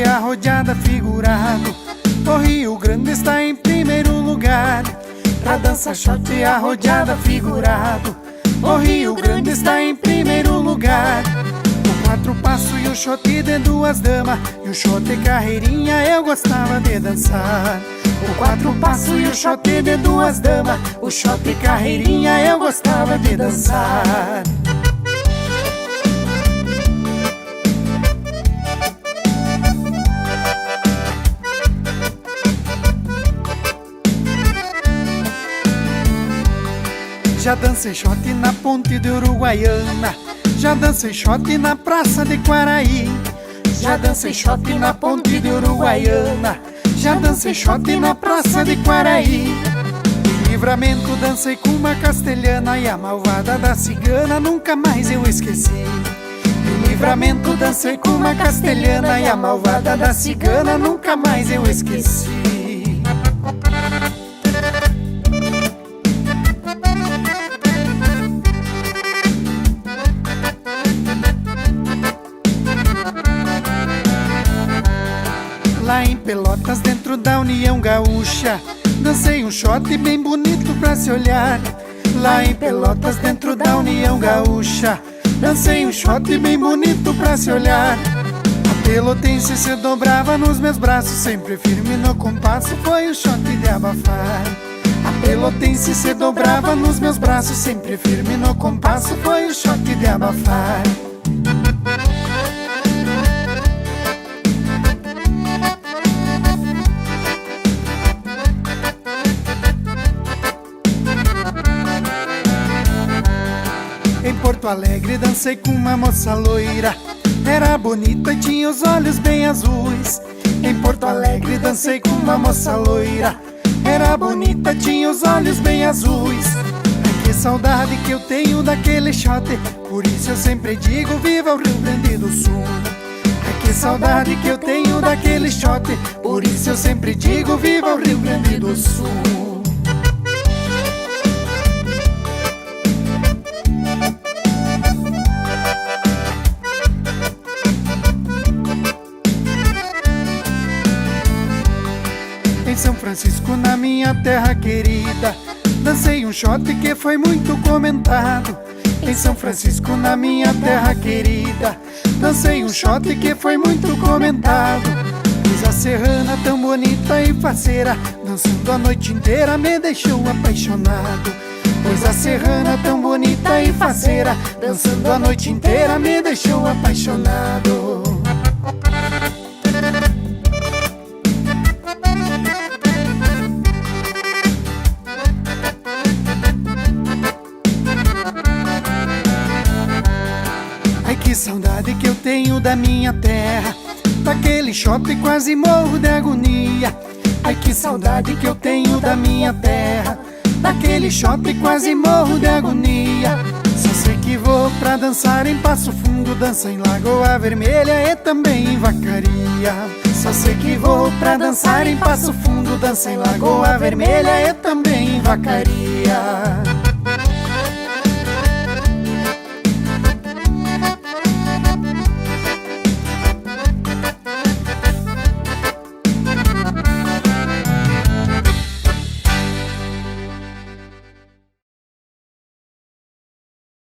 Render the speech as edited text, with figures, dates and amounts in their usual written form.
arrodeada figurado. O Rio Grande está em primeiro lugar pra dança shot arrodeada figurado. O Rio Grande está em primeiro lugar. O quatro passo e o shot de duas damas e o shot carreirinha eu gostava de dançar. O quatro passo e o shot de duas damas, o shot carreirinha eu gostava de dançar. Já dancei shot na ponte de Uruguaiana, já dancei shot na praça de Quaraí, já dancei shot na ponte de Uruguaiana, já dancei shot na praça de Quaraí. Em Livramento dancei com uma castelhana e a malvada da cigana nunca mais eu esqueci. Em Livramento dancei com uma castelhana e a malvada da cigana nunca mais eu esqueci. Lá em Pelotas, dentro da União Gaúcha, dancei um shot bem bonito pra se olhar. Lá em Pelotas, dentro da União Gaúcha, dancei um shot bem bonito pra se olhar. A pelotense se dobrava nos meus braços, sempre firme no compasso, foi o shot de abafar. A pelotense se dobrava nos meus braços, sempre firme no compasso, foi o shot de abafar. Em Porto Alegre dancei com uma moça loira, era bonita e tinha os olhos bem azuis. Em Porto Alegre dancei com uma moça loira, era bonita, tinha os olhos bem azuis. Ai, que saudade que eu tenho daquele shot, por isso eu sempre digo viva o Rio Grande do Sul. Ai, que saudade que eu tenho daquele shot, por isso eu sempre digo viva o Rio Grande do Sul. Em São Francisco, na minha terra querida, dancei um shot que foi muito comentado. Em São Francisco, na minha terra querida, dancei um shot que foi muito comentado. Pois a serrana tão bonita e faceira, dançando a noite inteira me deixou apaixonado. Pois a serrana tão bonita e faceira, dançando a noite inteira me deixou apaixonado. Ai, que saudade que eu tenho da minha terra, daquele shot quase morro de agonia. Ai, que saudade que eu tenho da minha terra, daquele shot quase morro de agonia. Só sei que vou pra dançar em Passo Fundo, dança em Lagoa Vermelha e também em Vacaria. Só sei que vou pra dançar em Passo Fundo, dança em Lagoa Vermelha e também em Vacaria.